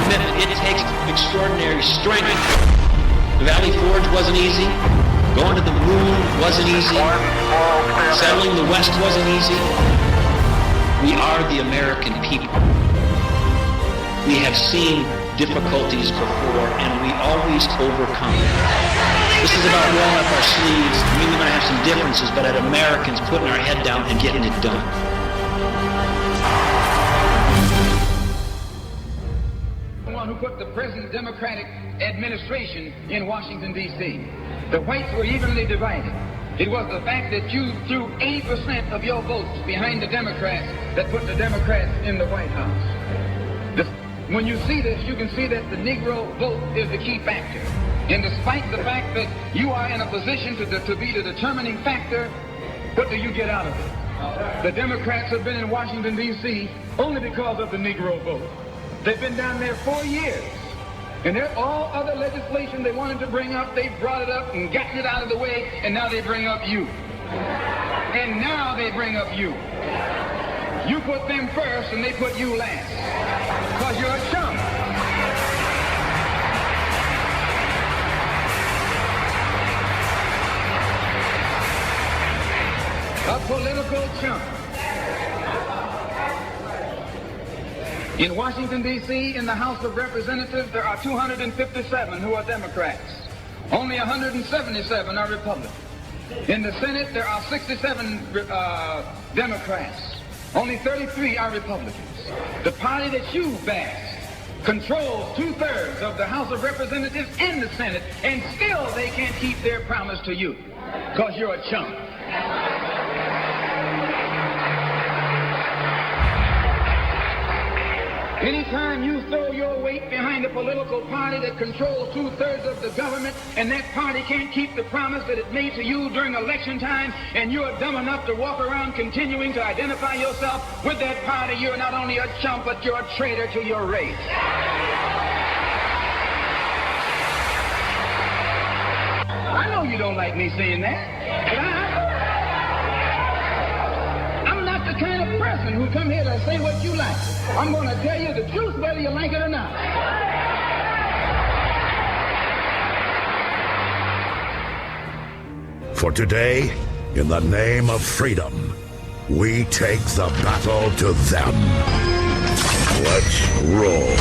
commitment. It takes extraordinary strength. The Valley Forge wasn't easy. Going to the moon wasn't easy. Settling the West wasn't easy. We are the American people. We have seen difficulties before, and we always overcome them. This is about rolling up our sleeves. We might have some differences, but at Americans putting our head down and getting it done. The one who put the present Democratic administration in Washington, D.C. The whites were evenly divided. It was the fact that you threw 80% of your votes behind the Democrats that put the Democrats in the White House. When you see this, you can see that the Negro vote is the key factor. And despite the fact that you are in a position to be the determining factor, what do you get out of it? The Democrats have been in Washington, D.C. only because of the Negro vote. They've been down there 4 years. And all other legislation they wanted to bring up, they brought it up and gotten it out of the way, and now they bring up you. And now they bring up you. You put them first and they put you last. Because you're a chump. A political chump. In Washington, D.C., in the House of Representatives, there are 257 who are Democrats. Only 177 are Republicans. In the Senate, there are 67 Democrats. Only 33 are Republicans. The party that you bash controls 2/3 of the House of Representatives and the Senate, and still they can't keep their promise to you, because you're a chump. Anytime you throw your weight behind a political party that controls 2/3 of the government, and that party can't keep the promise that it made to you during election time, and you're dumb enough to walk around continuing to identify yourself with that party, you're not only a chump, but you're a traitor to your race. I know you don't like me saying that, but I'm not the kind of person who come here to say what you like. I'm going to tell you the truth whether you like it or not. For today, in the name of freedom, we take the battle to them. Let's roll.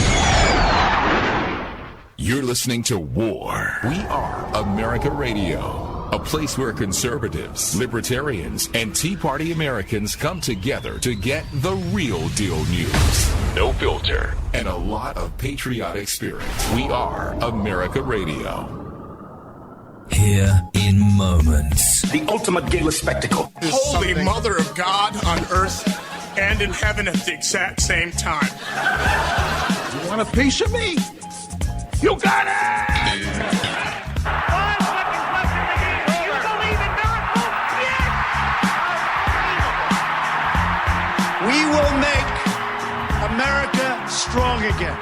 You're listening to War. We are America Radio. A place where conservatives, libertarians, and Tea Party Americans come together to get the real deal news. No filter. And a lot of patriotic spirit. We are America Radio. Here in moments. The ultimate gayless spectacle. Holy Mother of God on earth and in heaven at the exact same time. You want a piece of me? You got it! We will make America strong again.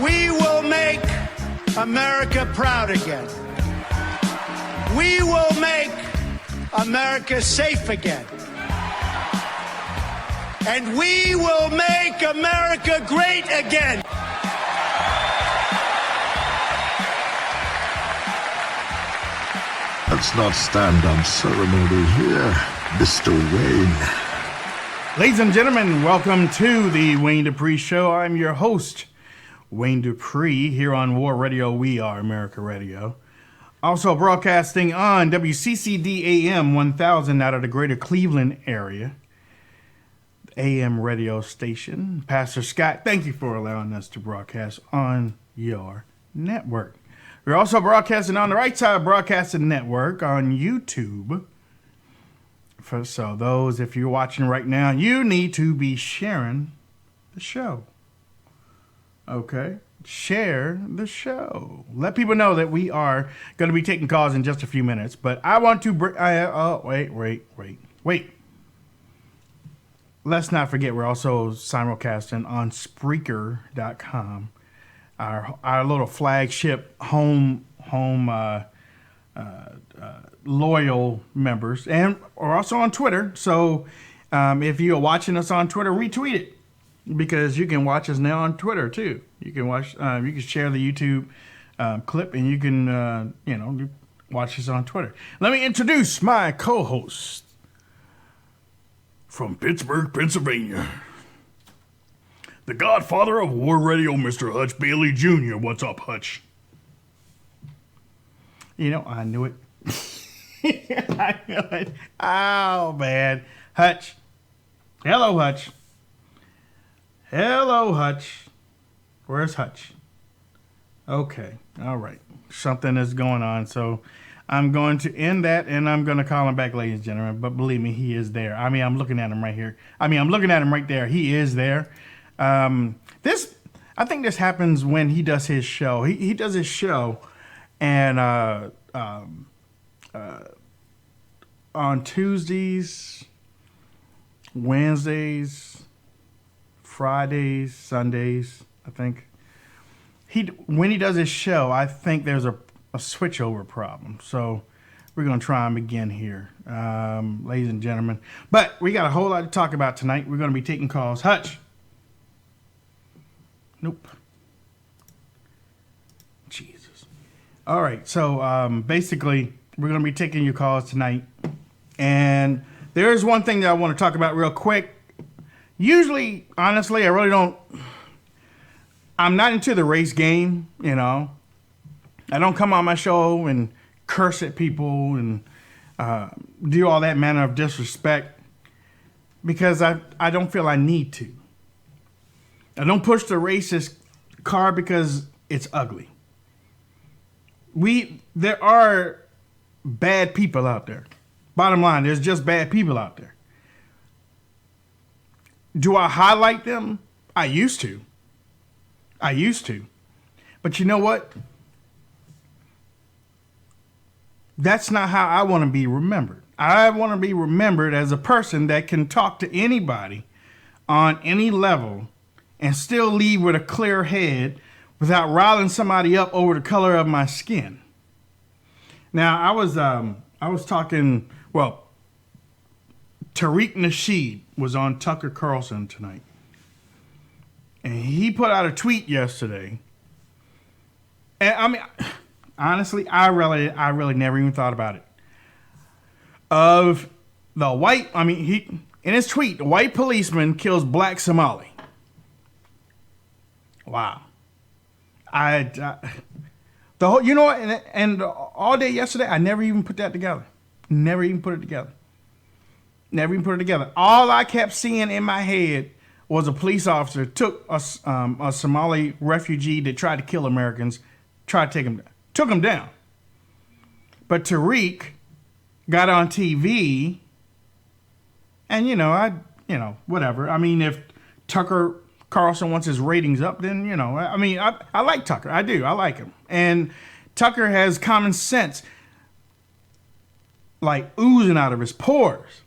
We will make America proud again. We will make America safe again. And we will make America great again. Let's not stand on ceremony here, Mr. Wayne. Ladies and gentlemen, welcome to the Wayne Dupree Show. I'm your host, Wayne Dupree, here on War Radio. We are America Radio. Also broadcasting on WCCD AM 1000 out of the greater Cleveland area. AM radio station. Pastor Scott, thank you for allowing us to broadcast on your network. We're also broadcasting on the Right Side Broadcasting Network on YouTube. So those, if you're watching right now, you need to be sharing the show. Okay? Share the show. Let people know that we are going to be taking calls in just a few minutes. But I want to... Wait. Let's not forget, we're also simulcasting on Spreaker.com. Our little flagship home loyal members, and we're also on Twitter. So if you're watching us on Twitter, retweet it. because you can watch us now on Twitter too. You can watch. You can share the YouTube clip, and you can watch us on Twitter. Let me introduce my co-host from Pittsburgh, Pennsylvania, the godfather of War Radio, Mr. Hutch Bailey Jr. What's up, Hutch? I knew it. I knew it. Oh, man. Hutch. Hello, Hutch. Hello, Hutch. Where's Hutch? Okay. All right. Something is going on. So I'm going to end that, and I'm going to call him back, ladies and gentlemen. But believe me, he is there. I'm looking at him right here. I'm looking at him right there. He is there. I think this happens when he does his show. He does his show, and on Tuesdays, Wednesdays, Fridays, Sundays, I think. When he does his show, I think there's a switchover problem. So we're going to try him again here, ladies and gentlemen. But we got a whole lot to talk about tonight. We're going to be taking calls. Hutch. Nope. Jesus. All right. So basically, we're going to be taking your calls tonight. And there is one thing that I want to talk about real quick. Usually, honestly, I really don't. I'm not into the race game, I don't come on my show and curse at people and do all that manner of disrespect because I don't feel I need to. I don't push the racist card because it's ugly. There are bad people out there. Bottom line, there's just bad people out there. Do I highlight them? I used to. But you know what? That's not how I want to be remembered. I want to be remembered as a person that can talk to anybody on any level and still leave with a clear head without riling somebody up over the color of my skin. Now, I was talking, Tariq Nasheed was on Tucker Carlson tonight. And he put out a tweet yesterday. And honestly, I really never even thought about it. Of the white, in his tweet, the white policeman kills black Somali. Wow. And all day yesterday, I never even put that together. Never even put it together. All I kept seeing in my head was a police officer took a Somali refugee that tried to kill Americans, tried to take him down, took him down. But Tariq got on TV, and whatever. If Tucker Carlson wants his ratings up, then I like Tucker. I do. I like him, and Tucker has common sense, like oozing out of his pores.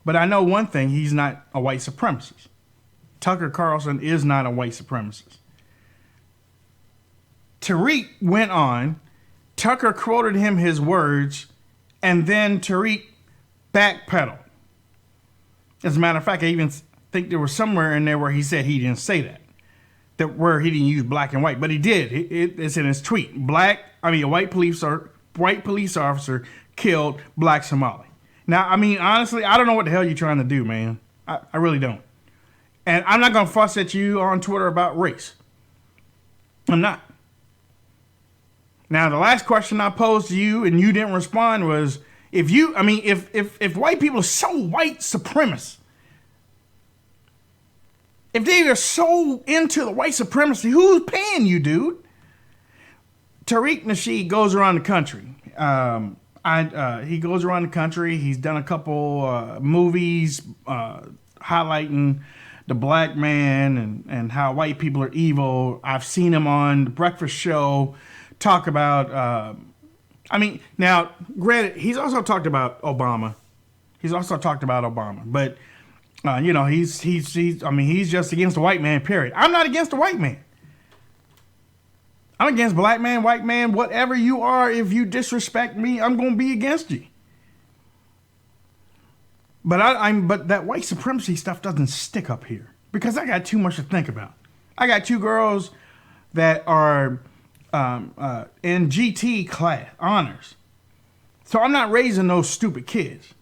But I know one thing: he's not a white supremacist. Tucker Carlson is not a white supremacist. Tariq went on, Tucker quoted him his words, and then Tariq backpedaled. As a matter of fact, I even think there was somewhere in there where he said he didn't say that where he didn't use black and white, but he did. It's in his tweet. A white police officer killed black Somali. Now, honestly, I don't know what the hell you're trying to do, man. I really don't. And I'm not going to fuss at you on Twitter about race. I'm not. Now, the last question I posed to you and you didn't respond was, if white people are so white supremacists, if they are so into the white supremacy, who's paying you, dude? Tariq Nasheed goes around the country. He goes around the country. He's done a couple movies highlighting the black man and how white people are evil. I've seen him on The Breakfast Show talk about, now, granted, he's also talked about Obama. But, he's just against the white man, period. I'm not against the white man. I'm against black man, white man, whatever you are. If you disrespect me, I'm going to be against you. But but that white supremacy stuff doesn't stick up here. because I got too much to think about. I got 2 girls that are in GT class, honors. So I'm not raising those stupid kids.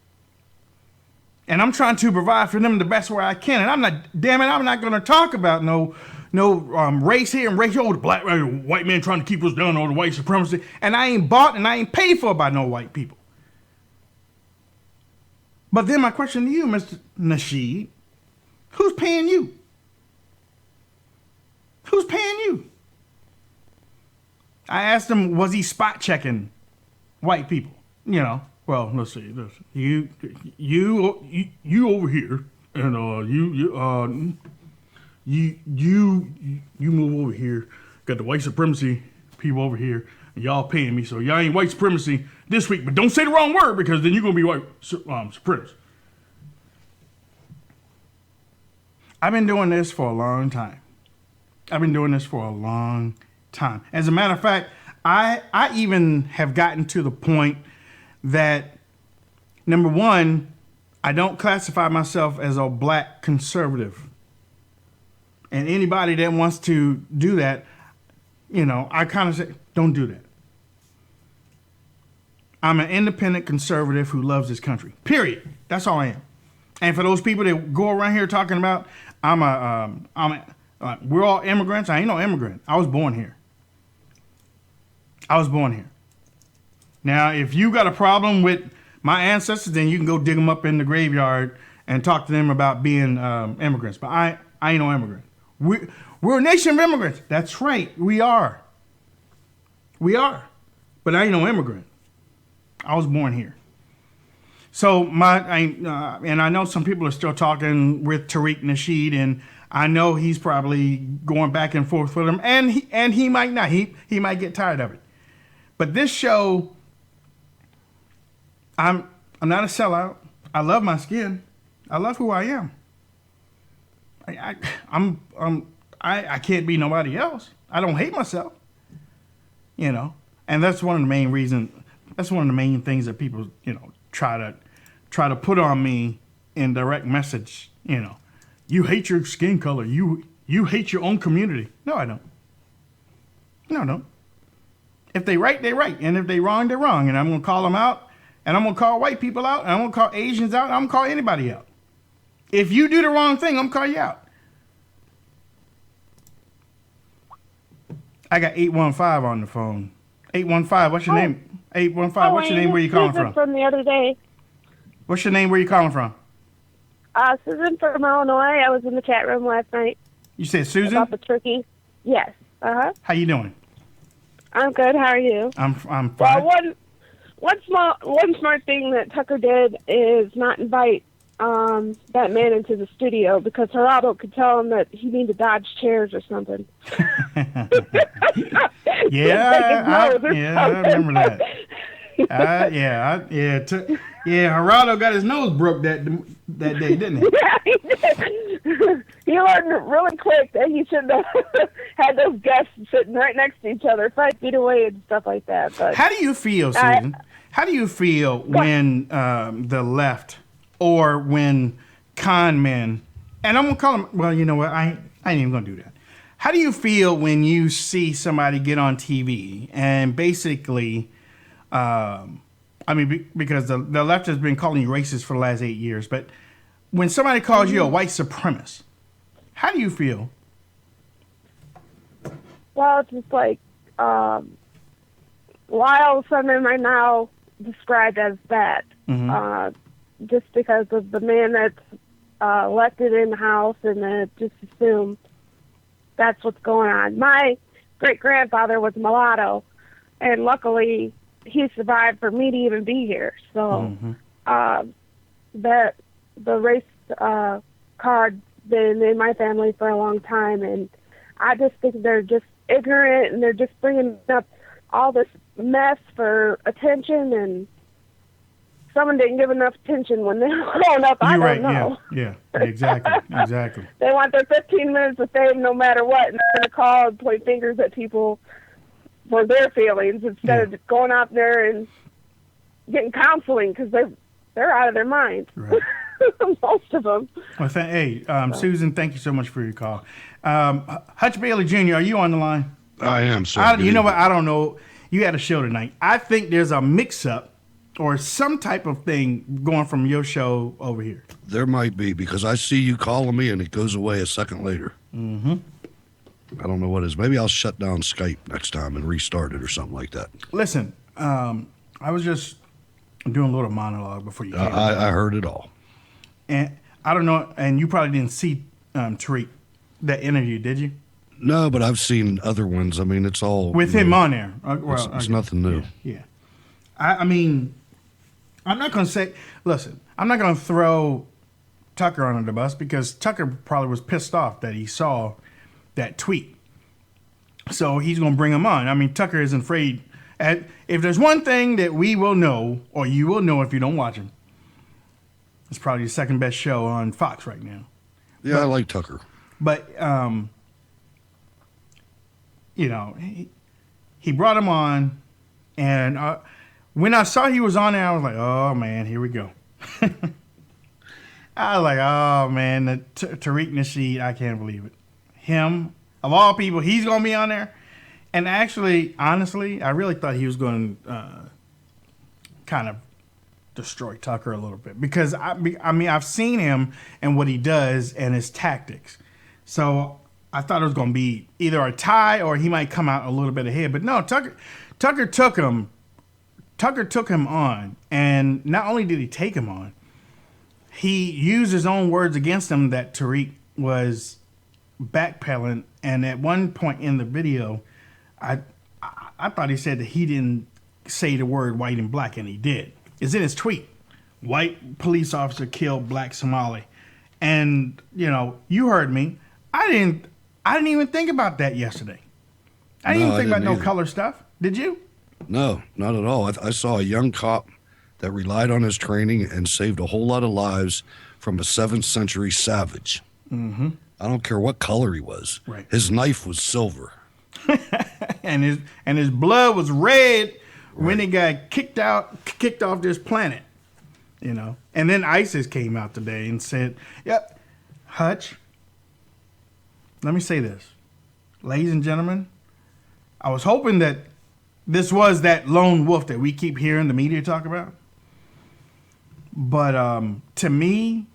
And I'm trying to provide for them the best way I can. And I'm not going to talk about no race here and race, the black white man trying to keep us down, or the white supremacy. And I ain't bought and I ain't paid for by no white people. But then my question to you, Mr. Nasheed, who's paying you? Who's paying you? I asked him, was he spot checking white people? You know, well, let's see. You over here, and you move over here. Got the white supremacy people over here, and y'all paying me, so y'all ain't white supremacy this week. But don't say the wrong word, because then you're gonna be white supremacist. I've been doing this for a long time. As a matter of fact, I even have gotten to the point that, number one, I don't classify myself as a black conservative. And anybody that wants to do that, you know, I kind of say, don't do that. I'm an independent conservative who loves this country. Period. That's all I am. And for those people that go around here talking about, we're all immigrants. I ain't no immigrant. I was born here. Now, if you got a problem with my ancestors, then you can go dig them up in the graveyard and talk to them about being immigrants. But I ain't no immigrant. We're a nation of immigrants. That's right. We are. But I ain't no immigrant. I was born here. So and I know some people are still talking with Tariq Nasheed, and I know he's probably going back and forth with him, and he might not. He might get tired of it. But this show, I'm not a sellout. I love my skin. I love who I am. I can't be nobody else. I don't hate myself. You know, and that's one of the main reasons. That's one of the main things that people, you know, try to put on me in direct message. You know, you hate your skin color. You hate your own community. No, I don't. No, I don't. If they right, they right. And if they wrong, they're wrong. And I'm going to call them out. And I'm going to call white people out. And I'm going to call Asians out. And I'm going to call anybody out. If you do the wrong thing, I'm going to call you out. I got 815 on the phone. 815, what's your name? 815, what's your name? Where you calling from? From the other day. What's your name? Where you calling from? Susan from Illinois. I was in the chat room last night. You said Susan? About the turkey. Yes. How you doing? I'm good. How are you? I'm fine. Well, one smart thing that Tucker did is not invite that man into the studio, because Geraldo could tell him that he needed to dodge chairs or something. I remember that. Geraldo got his nose broke that day, didn't he? Yeah, he did. He learned really quick that he shouldn't have had those guests sitting right next to each other, 5 feet away and stuff like that. But how do you feel, Susan? How do you feel when the left, or when con men, and I'm going to call them, well, you know what, I ain't even going to do that. How do you feel when you see somebody get on TV and basically, because the left has been calling you racist for the last 8 years, but when somebody calls you a white supremacist, how do you feel? Well, it's just like, why all of a sudden am I now described as that? Just because of the man that's elected in the House, and then just assume that's what's going on. My great-grandfather was mulatto, and luckily he survived for me to even be here. So that the race card's been in my family for a long time, and I just think they're just ignorant, and they're just bringing up all this mess for attention, and someone didn't give enough attention when they were growing up. I don't know. Yeah, exactly. They want their 15 minutes of fame no matter what, and they're going to call and point fingers at people for their feelings instead of just going out there and getting counseling, because they're out of their minds. Right. Most of them. Well, Susan, thank you so much for your call. Hutch Bailey Jr., are you on the line? I am, sir. You know what? I don't know. You had a show tonight. I think there's a mix-up or some type of thing going from your show over here. There might be, because I see you calling me and it goes away a second later. Mm-hmm. I don't know what it is. Maybe I'll shut down Skype next time and restart it or something like that. Listen, I was just doing a little monologue before you came. I heard it all. And I don't know, and you probably didn't see Tariq, that interview, did you? No, but I've seen other ones. I mean, it's all... With him on there. It's nothing new. Yeah. I mean, I'm not going to say... Listen, I'm not going to throw Tucker under the bus because Tucker probably was pissed off that he saw that tweet. So he's going to bring him on. I mean, Tucker isn't afraid. If there's one thing that we will know, or you will know if you don't watch him, it's probably the second best show on Fox right now. Yeah, I like Tucker. But, he brought him on, and when I saw he was on there, I was like, oh, man, here we go. I was like, oh, man, the Tariq Nasheed, I can't believe it. Him, of all people, he's going to be on there. And actually, honestly, I really thought he was going to kind of destroy Tucker a little bit. Because, I mean, I've seen him and what he does and his tactics. So I thought it was going to be either a tie or he might come out a little bit ahead. But no, Tucker took him on. And not only did he take him on, he used his own words against him that Tariq was backpedaling. And at one point in the video, I thought he said that he didn't say the word white and black, and he did. It's in his tweet. White police officer killed black Somali. And, you heard me. I didn't even think about that yesterday. I didn't even think about no color stuff. Did you? No, not at all. I saw a young cop that relied on his training and saved a whole lot of lives from a 7th century savage. Mm-hmm. I don't care what color he was. Right. His knife was silver. and his blood was red when he got kicked off this planet. And then ISIS came out today and said, yep, Hutch, let me say this. Ladies and gentlemen, I was hoping that this was that lone wolf that we keep hearing the media talk about. But to me,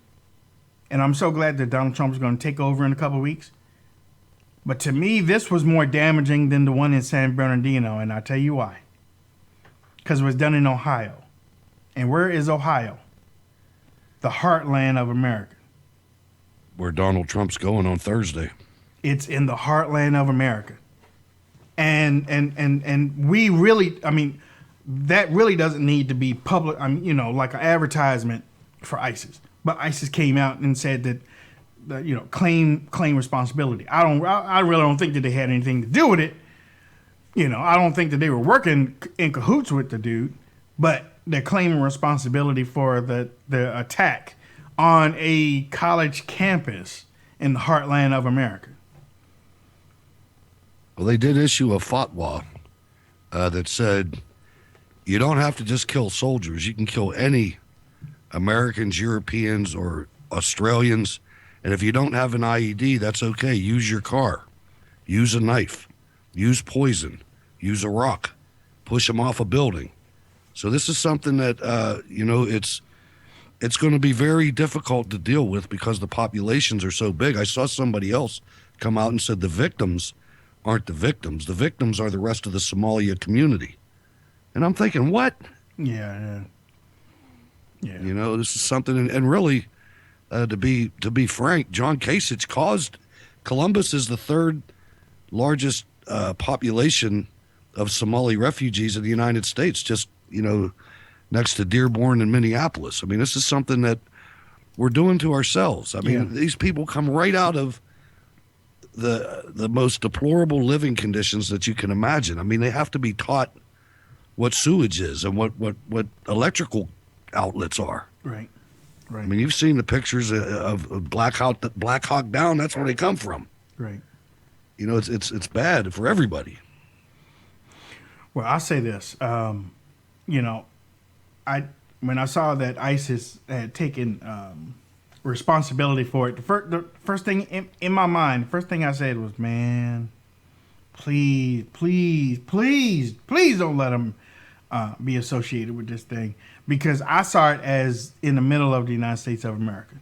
and I'm so glad that Donald Trump is going to take over in a couple of weeks, but to me, this was more damaging than the one in San Bernardino, and I'll tell you why. Because it was done in Ohio. And where is Ohio? The heartland of America. Where Donald Trump's going on Thursday. It's in the heartland of America. And we really, I mean, that really doesn't need to be public, like an advertisement for ISIS. But ISIS came out and said that, claim responsibility. I really don't think that they had anything to do with it. I don't think that they were working in cahoots with the dude, but they're claiming responsibility for the attack on a college campus in the heartland of America. Well, they did issue a fatwa that said you don't have to just kill soldiers. You can kill any Americans, Europeans, or Australians. And if you don't have an IED, that's okay. Use your car. Use a knife. Use poison. Use a rock. Push them off a building. So this is something that, it's going to be very difficult to deal with because the populations are so big. I saw somebody else come out and said the victims aren't the victims. The victims are the rest of the Somalia community. And I'm thinking, what? Yeah. This is something, and really, to be frank, John Kasich caused Columbus is the third largest population of Somali refugees in the United States, just, next to Dearborn and Minneapolis. I mean, this is something that we're doing to ourselves. I mean, These people come right out of the most deplorable living conditions that you can imagine. I mean, they have to be taught what sewage is and what electrical outlets are. Right. I mean, you've seen the pictures of Black Hawk Down. That's where they come from. Right. It's bad for everybody. Well, I'll say this. when I saw that ISIS had taken responsibility for it, the first thing in my mind, the first thing I said was, man, please don't let them be associated with this thing, because I saw it as in the middle of the United States of America.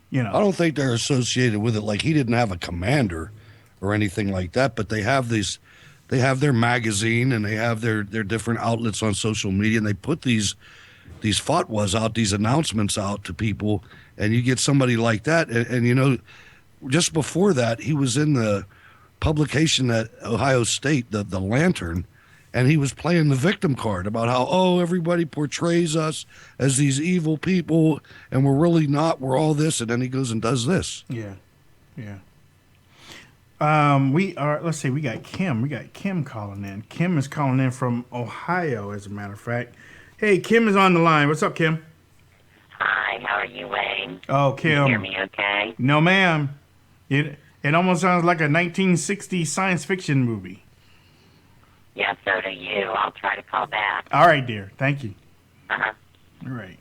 You know, I don't think they're associated with it. Like, he didn't have a commander or anything like that, but they have their magazine and they have their different outlets on social media, and they put these fatwas out, these announcements out to people, and you get somebody like that. And you know, just before that, he was in the publication at Ohio State, the Lantern, and he was playing the victim card about how, everybody portrays us as these evil people, and we're really not. We're all this. And then he goes and does this. Yeah. Let's see, we got Kim calling in. Kim is calling in from Ohio, as a matter of fact. Hey, Kim is on the line. What's up, Kim? Hi, how are you, Wayne? Oh, Kim. Can you hear me okay? No, ma'am. It almost sounds like a 1960s science fiction movie. Yeah, so do you. I'll try to call back. All right, dear. Thank you. Uh-huh. All right.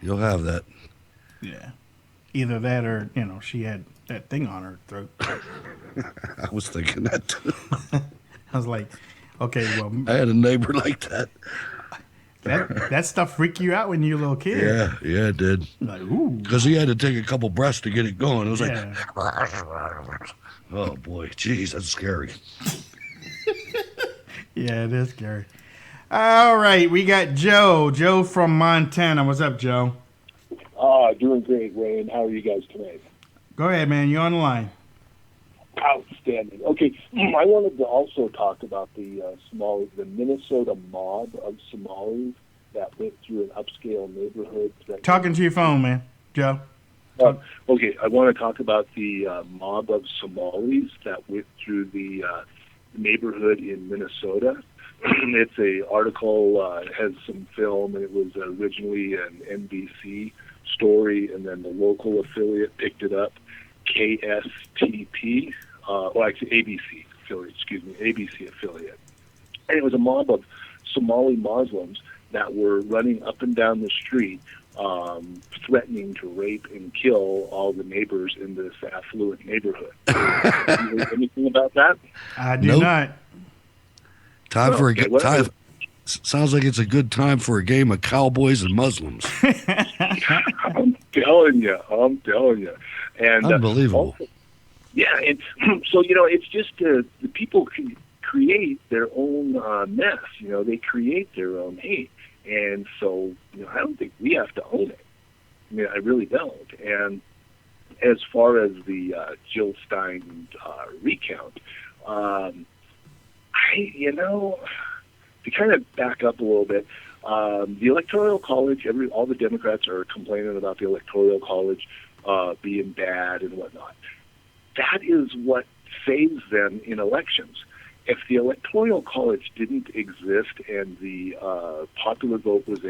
You'll have that. Yeah. Either that or, she had that thing on her throat. I was thinking that too. I was like, okay, well. I had a neighbor like that. That stuff freaked you out when you were a little kid. Yeah, it did. Like, ooh. Because he had to take a couple breaths to get it going. It was like, oh boy, geez, that's scary. Yeah, it is scary. All right, we got Joe. Joe from Montana. What's up, Joe? Doing great, Wayne. How are you guys tonight? Go ahead, man. You're on the line. Outstanding. Okay, I wanted to also talk about the Minnesota mob of Somalis that went through an upscale neighborhood. Talking to your phone, man. Joe. Okay, I want to talk about the mob of Somalis that went through the neighborhood in Minnesota. It's a article, it has some film, and it was originally an NBC story, and then the local affiliate picked it up, KSTP, actually ABC affiliate. And it was a mob of Somali Muslims that were running up and down the street, threatening to rape and kill all the neighbors in this affluent neighborhood. Have you heard anything about that? I do not. Time for a good time. Sounds like it's a good time for a game of cowboys and Muslims. I'm telling you. And unbelievable. And so, it's just the people can create their own mess. They create their own hate. And so, I don't think we have to own it. I mean, I really don't. And as far as the Jill Stein recount, to kind of back up a little bit, the Electoral College, all the Democrats are complaining about the Electoral College being bad and whatnot. That is what saves them in elections. If the Electoral College didn't exist and the popular vote was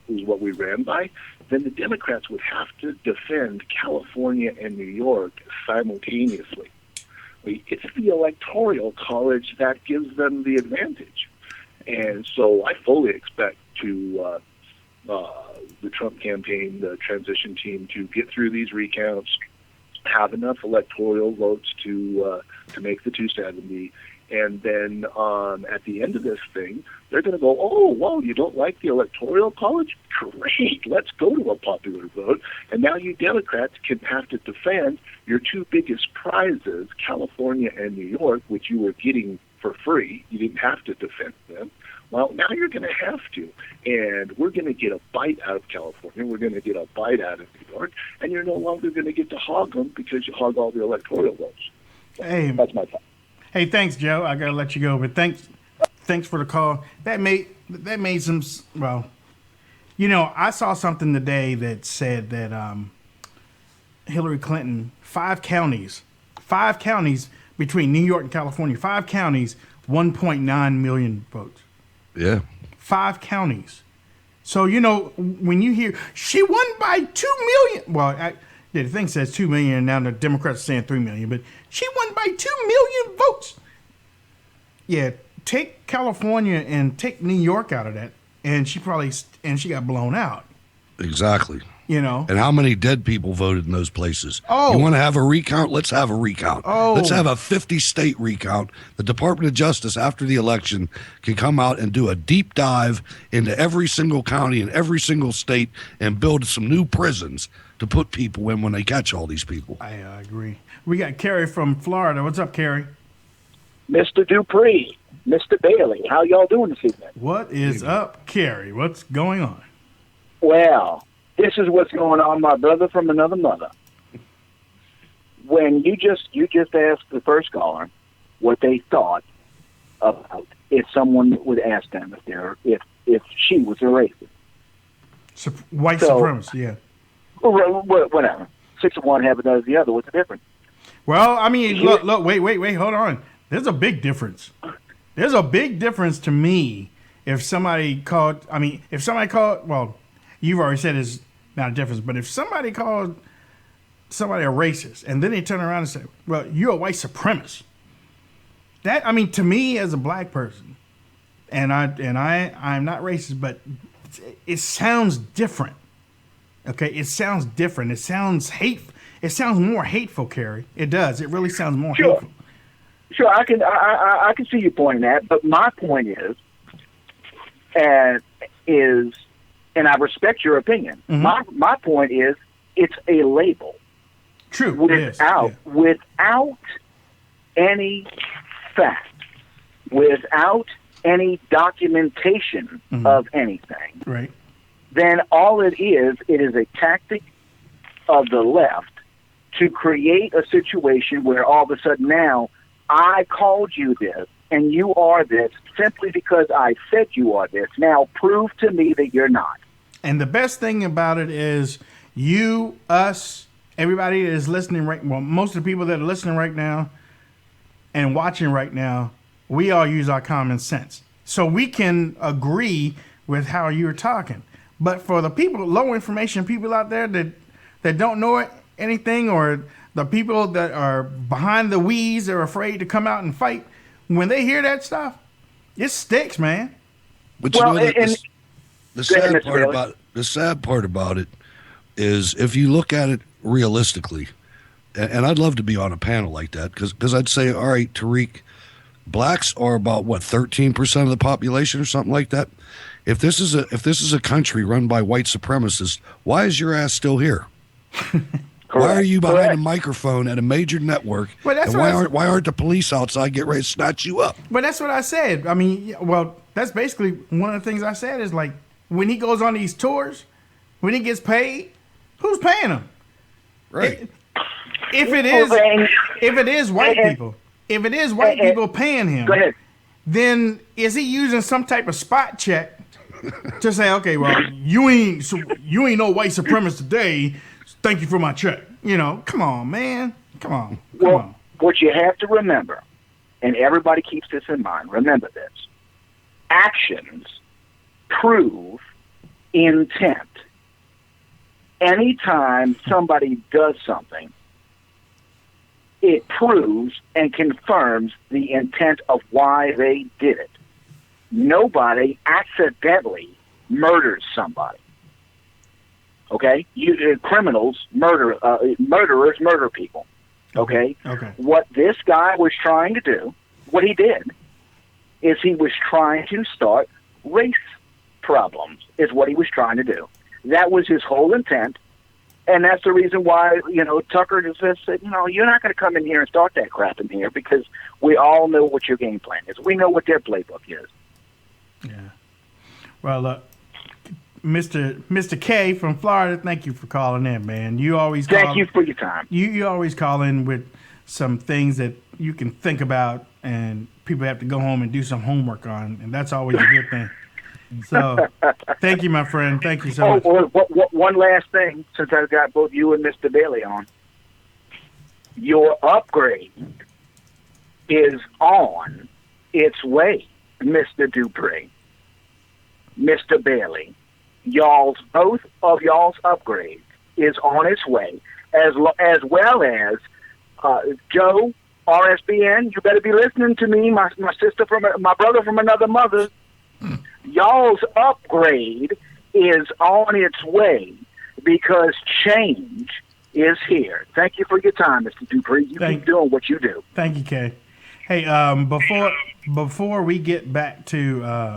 what we ran by, then the Democrats would have to defend California and New York simultaneously. It's the Electoral College that gives them the advantage. And so I fully expect the Trump campaign, the transition team, to get through these recounts, have enough electoral votes to make the 270, and then at the end of this thing, they're going to go, oh, whoa, you don't like the Electoral College? Great, let's go to a popular vote. And now you Democrats can have to defend your two biggest prizes, California and New York, which you were getting for free. You didn't have to defend them. Well, now you're going to have to. And we're going to get a bite out of California. We're going to get a bite out of New York. And you're no longer going to get to hog them because you hog all the electoral votes. Hey, that's my thought. Hey, thanks, Joe. I got to let you go. But thanks for the call. That made some, well, I saw something today that said that Hillary Clinton, 5 counties between New York and California, 5 counties, 1.9 million votes. Yeah. 5 counties. So, when you hear she won by 2 million, well, the thing says 2 million, and now the Democrats are saying 3 million, but she won by 2 million votes. Yeah, take California and take New York out of that, and she got blown out. Exactly. You know. And how many dead people voted in those places? Oh. You want to have a recount? Let's have a recount. Oh. Let's have a 50-state recount. The Department of Justice, after the election, can come out and do a deep dive into every single county and every single state and build some new prisons to put people in when they catch all these people. I agree. We got Carrie from Florida. What's up, Carrie? Mr. Dupree, Mr. Bailey, how y'all doing this evening? What is up, Carrie? What's going on? Well, this is what's going on, my brother from another mother. When you just asked the first caller what they thought about if someone would ask them if she was a racist. White supremacist, yeah. Whatever. 6 of one, half a dozen of the other. What's the difference? Well, I mean, look, wait, hold on. There's a big difference. There's a big difference to me if somebody called, well, you've already said it's not a difference, but if somebody called somebody a racist and then they turn around and say, well, you're a white supremacist. That, I mean, to me as a black person, and I'm not racist, but it sounds different. Okay, it sounds different. It sounds hateful. It sounds more hateful, Carrie. It does. It really sounds more hateful. Sure, I can see your point in that, but my point is, and I respect your opinion. Mm-hmm. My point is, it's a label. True. Without any fact, without any documentation of anything, right? Then all it is a tactic of the left to create a situation where all of a sudden now I called you this and you are this simply because I said you are this. Now prove to me that you're not. And the best thing about it is you, us, everybody that is listening most of the people that are listening right now and watching right now, we all use our common sense. So we can agree with how you're talking. But for the people, low information people out there that don't know anything, or the people that are behind the weeds, they're afraid to come out and fight, when they hear that stuff, it sticks, man. But you know, the sad part about it is if you look at it realistically, and I'd love to be on a panel like that, because I'd say, all right, Tariq, blacks are about 13% of the population or something like that. If this is a country run by white supremacists, why is your ass still here? Why are you behind a microphone at a major network? Well, and why aren't the police outside get ready to snatch you up? But that's what I said. I mean, well, that's basically one of the things I said is like when he goes on these tours, when he gets paid, who's paying him? Right. If it is white people paying him, then is he using some type of spot check to say, okay, well, you ain't no white supremacist today. Thank you for my check. You know, come on, man. Come on. What you have to remember, and everybody keeps this in mind, remember this. Actions prove intent. Anytime somebody does something, it proves and confirms the intent of why they did it. Nobody accidentally murders somebody. Okay? Criminals murderers murder people. Okay? Okay. What this guy was trying to do, what he did, is he was trying to start race problems, is what he was trying to do. That was his whole intent. And that's the reason why, Tucker just said, you're not going to come in here and start that crap in here because we all know what your game plan is. We know what their playbook is. Yeah. Well, Mr. K from Florida, thank you for calling in, man. You always thank you for your time. You always call in with some things that you can think about and people have to go home and do some homework on, and that's always a good thing. So, thank you, my friend. Thank you so much. One last thing, since I've got both you and Mr. Bailey on. Your upgrade is on its way, Mr. Dupree, Mr. Bailey. Both of y'all's upgrades is on its way, as well as Joe, RSBN. You better be listening to me, my sister my brother from another mother. Y'all's upgrade is on its way because change is here. Thank you for your time, Mr. Dupree. You keep doing what you do. Thank you, Kay. Hey, before we get back to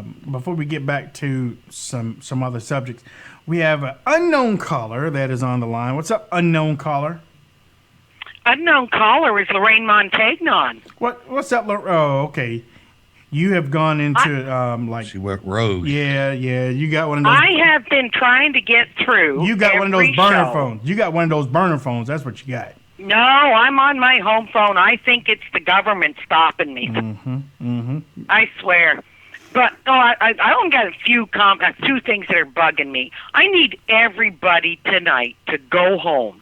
some other subjects, we have an unknown caller that is on the line. What's up, unknown caller? Unknown caller is Lorraine Montagnon. What's up? Oh, okay. You have gone into she went rogue. Yeah. You got one of those. I have been trying to get through. You got one of those burner show. phones. You got one of those burner phones. That's what you got. No, I'm on my home phone. I think it's the government stopping me. I swear. But no, I only got a few things that are bugging me. I need everybody tonight to go home,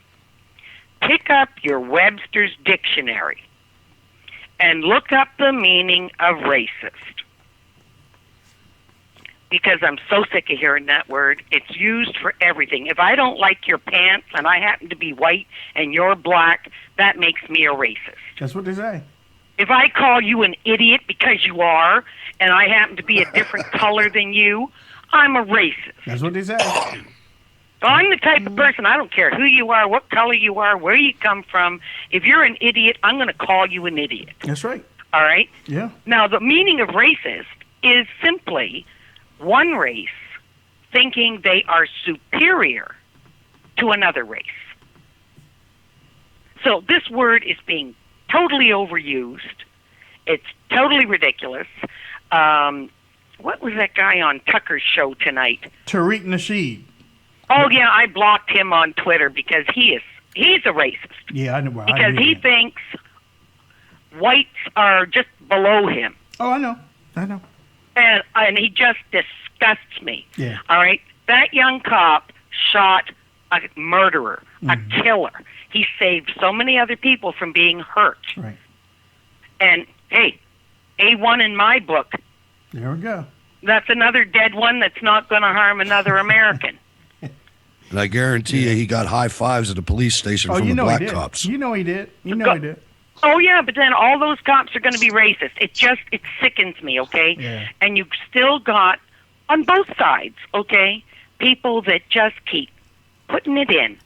pick up your Webster's dictionary, and look up the meaning of racist. Because I'm so sick of hearing that word. It's used for everything. If I don't like your pants and I happen to be white and you're black, that makes me a racist. That's what they say. If I call you an idiot because you are and I happen to be a different color than you, I'm a racist. That's what they say. I'm the type of person, I don't care who you are, what color you are, where you come from. If you're an idiot, I'm going to call you an idiot. That's right. All right? Yeah. Now, the meaning of racist is simply one race thinking they are superior to another race. So this word is being totally overused. It's totally ridiculous. What was that guy on Tucker's show tonight? Tariq Nasheed. Oh, yeah, I blocked him on Twitter because he's a racist. Yeah, I know. Well, because he thinks whites are just below him. Oh, I know. And he just disgusts me. Yeah. All right? That young cop shot a murderer, a killer. He saved so many other people from being hurt. Right. And, hey, A1 in my book. There we go. That's another dead one that's not going to harm another American. And I guarantee you he got high fives at the police station from the black cops. You know he did. He did. Oh, yeah, but then all those cops are going to be racist. It sickens me, okay? Yeah. And you've still got, on both sides, okay, people that just keep putting it in,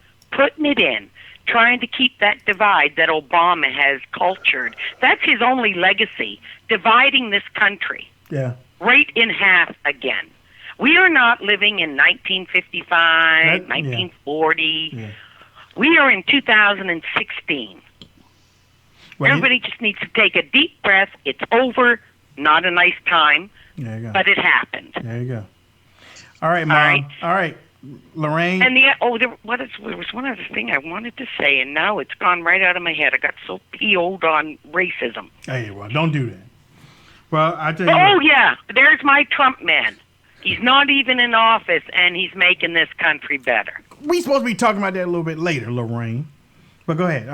trying to keep that divide that Obama has cultured. That's his only legacy, dividing this country. Yeah. Right in half again. We are not living in 1955, 1940. Yeah. We are in 2016. Well, everybody just needs to take a deep breath. It's over. Not a nice time, there you go. but it happened. There you go. All right, Mom. All right. Lorraine. And there was one other thing I wanted to say, and now it's gone right out of my head. I got so PO'd on racism. Hey, well, don't do that. Well, I tell you. Oh, yeah. There's my Trump man. He's not even in office, and he's making this country better. We supposed to be talking about that a little bit later, Lorraine. But go ahead.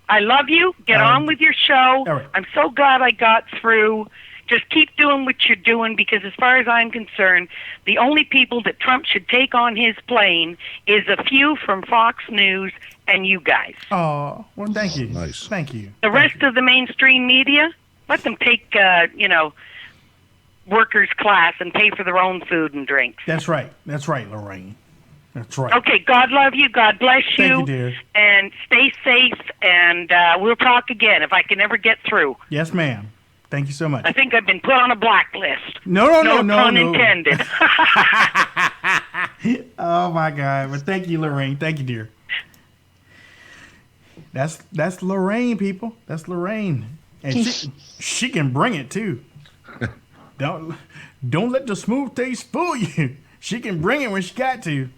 I love you. Get on with your show. All right. I'm so glad I got through. Just keep doing what you're doing, because as far as I'm concerned, the only people that Trump should take on his plane is a few from Fox News and you guys. Oh, well, thank you. Nice. Thank you. The rest of the mainstream media, let them take, workers' class and pay for their own food and drinks. That's right. That's right, Lorraine. That's right. Okay, God love you. God bless you. Thank you, dear. And stay safe, and we'll talk again if I can ever get through. Yes, ma'am. Thank you so much. I think I've been put on a blacklist. No pun intended. Oh, my God. But thank you, Lorraine. Thank you, dear. That's Lorraine, people. That's Lorraine. And she can bring it, too. Don't let the smooth taste fool you. She can bring it when she got to.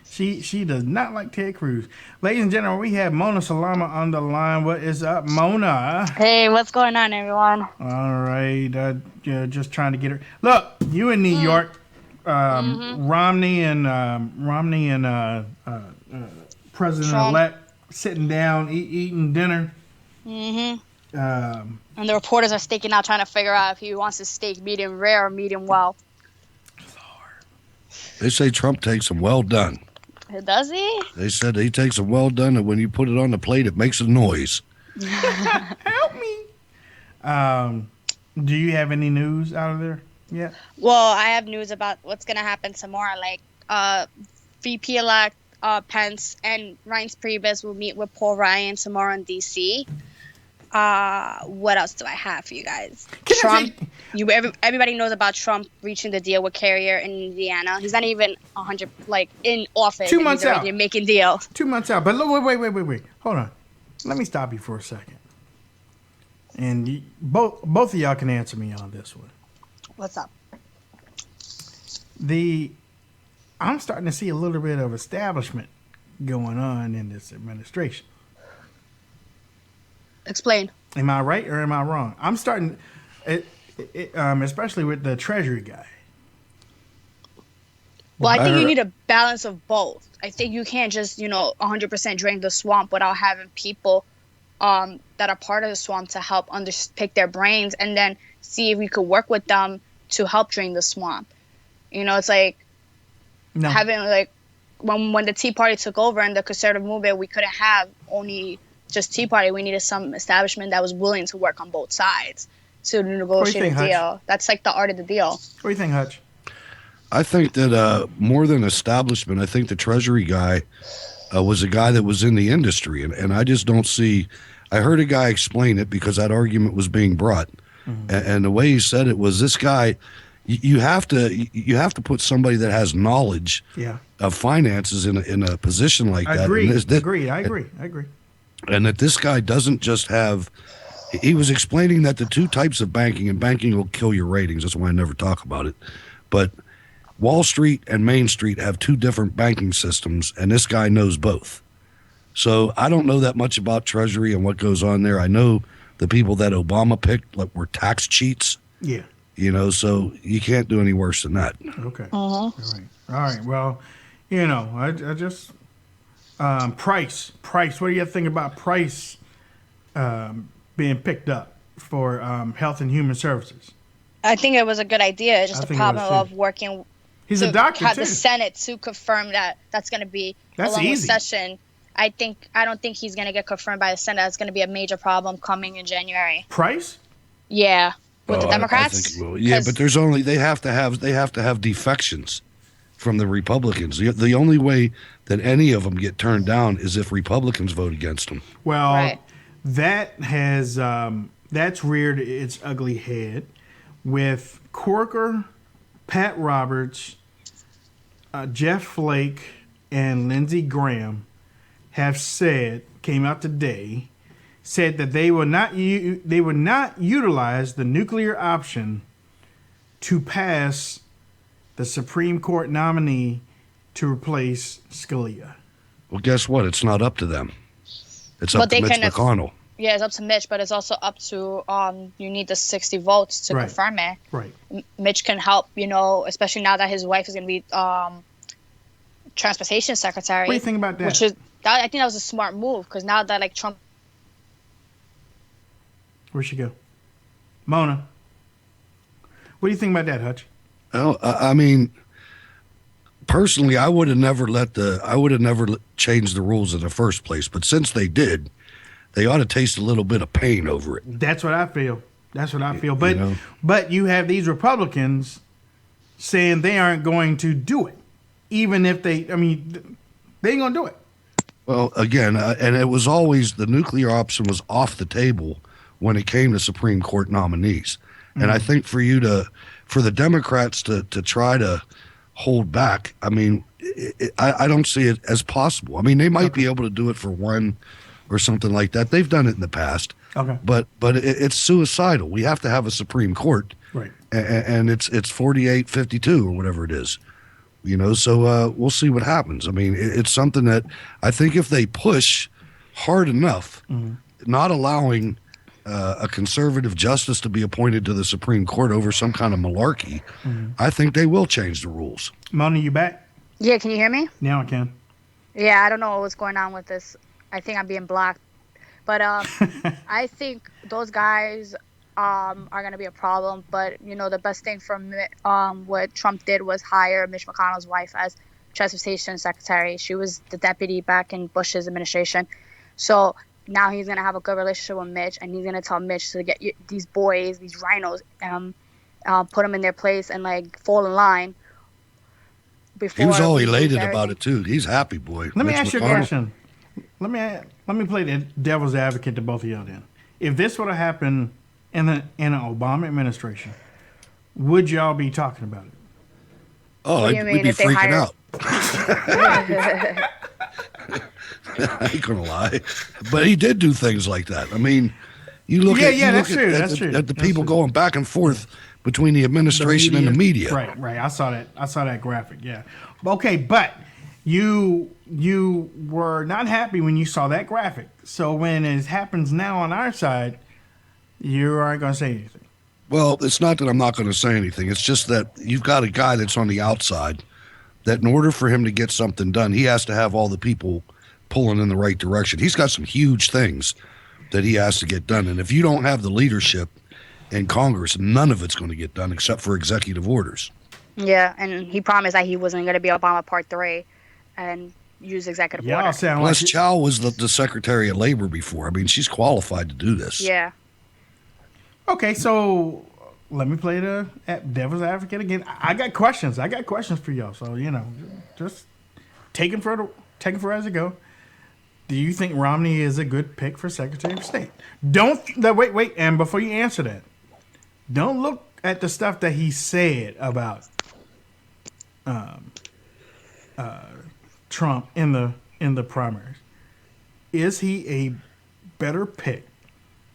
She does not like Ted Cruz. Ladies and gentlemen, we have Mona Salama on the line. What is up, Mona? Hey, what's going on, everyone? All right, just trying to get her. Look, you in New York, Romney and President-elect sitting down eating dinner. And the reporters are staking out, trying to figure out if he wants his steak medium rare or medium well. They say Trump takes them well done. Does he? They said he takes them well done, and when you put it on the plate, it makes a noise. Help me. Do you have any news out of there? Yeah. Well, I have news about what's gonna happen tomorrow. Like, VP-elect Pence and Reince Priebus will meet with Paul Ryan tomorrow in D.C. What else do I have for you guys? Everybody knows about Trump reaching the deal with Carrier in Indiana. He's not even 100 in office. 2 months he's already out. making deal. 2 months out. But wait. Hold on. Let me stop you for a second. And both of y'all can answer me on this one. What's up? I'm starting to see a little bit of establishment going on in this administration. Explain. Am I right or am I wrong? I'm starting, especially with the Treasury guy. Well, I think you need a balance of both. I think you can't just, 100% drain the swamp without having people that are part of the swamp to help pick their brains and then see if we could work with them to help drain the swamp. It's like having when the Tea Party took over and the conservative movement, we couldn't have only just Tea Party. We needed some establishment that was willing to work on both sides to negotiate a deal. Hutch? That's like the art of the deal. What do you think, Hutch? I think that more than establishment, I think the Treasury guy was a guy that was in the industry, and I just don't see. I heard a guy explain it because that argument was being brought, and the way he said it was, this guy, you have to put somebody that has knowledge of finances in a position like that. I agree. And that this guy doesn't just have. He was explaining that the two types of banking, and banking will kill your ratings. That's why I never talk about it, but Wall Street and Main Street have two different banking systems, and this guy knows both. So I don't know that much about Treasury and what goes on there. I know the people that Obama picked were tax cheats. Yeah. So you can't do any worse than that. Okay. All right. Well, I just Price. What do you think about Price being picked up for Health and Human Services? I think it was a good idea. It's just the problem of working. He's a doctor have too. The Senate to confirm that's going to be a long session. I don't think he's going to get confirmed by the Senate. That's going to be a major problem coming in January. Price? Yeah, with the Democrats. I think it will. Yeah, but they have to have defections from the Republicans. The only way that any of them get turned down is if Republicans vote against them. Well, that has that's reared its ugly head with Corker, Pat Roberts, Jeff Flake, and Lindsey Graham came out today, said that they would not utilize the nuclear option to pass the Supreme Court nominee to replace Scalia. Well, guess what? It's not up to them. It's up to Mitch McConnell. Yeah, it's up to Mitch, but it's also up to you need the 60 votes to confirm it. Right. Mitch can help, especially now that his wife is going to be transportation secretary. What do you think about that? I think that was a smart move because now that Trump. Where'd she go? Mona. What do you think about that, Hutch? Well, I mean, personally, I would have never changed the rules in the first place. But since they did, they ought to taste a little bit of pain over it. That's what I feel. But you have these Republicans saying they aren't going to do it, even if they ain't going to do it. Well, again, and it was always the nuclear option was off the table when it came to Supreme Court nominees. Mm-hmm. And I think for the Democrats to try to hold back, I don't see it as possible. They might be able to do it for one or something like that. They've done it in the past. Okay. But it's suicidal. We have to have a Supreme Court. Right. And it's 48-52 or whatever it is. So we'll see what happens. It's something that I think if they push hard enough, not allowing a conservative justice to be appointed to the Supreme Court over some kind of malarkey, I think they will change the rules. Mona, you back? Yeah, can you hear me? Now I can. Yeah, I don't know what's going on with this. I think I'm being blocked. But I think those guys are going to be a problem. But, the best thing from what Trump did was hire Mitch McConnell's wife as transportation secretary. She was the deputy back in Bush's administration. So now he's going to have a good relationship with Mitch, and he's going to tell Mitch to get these boys, these rhinos, put them in their place and like fall in line. Before He was all we lose elated about everything. it too. He's happy, boy. Let me Mitch ask you a McConnell. question. Let me play the devil's advocate to both of y'all then. If this would have happened in an Obama administration, would y'all be talking about it? Oh, What do you we'd mean, be if they freaking hire- out. I ain't gonna lie, but he did do things like that. I mean, you look Yeah, at yeah, you that's look true, at, that's at, true, the, at the that's people true. going back and forth between the administration and the media. Right. I saw that graphic. Yeah. Okay, but you were not happy when you saw that graphic. So when it happens now on our side, you aren't going to say anything. Well, it's not that I'm not going to say anything. It's just that you've got a guy that's on the outside that in order for him to get something done, he has to have all the people pulling in the right direction. He's got some huge things that he has to get done. And if you don't have the leadership in Congress, none of it's going to get done except for executive orders. Yeah, and he promised that he wasn't going to be Obama Part 3 and use executive order. Plus, Chow was the Secretary of Labor before. I mean, she's qualified to do this. Yeah. Okay, so let me play the devil's advocate again. I got questions. I got questions for y'all. So, just take them for as it go. Do you think Romney is a good pick for Secretary of State? Wait. And before you answer that, don't look at the stuff that he said about Trump in the primaries. Is he a better pick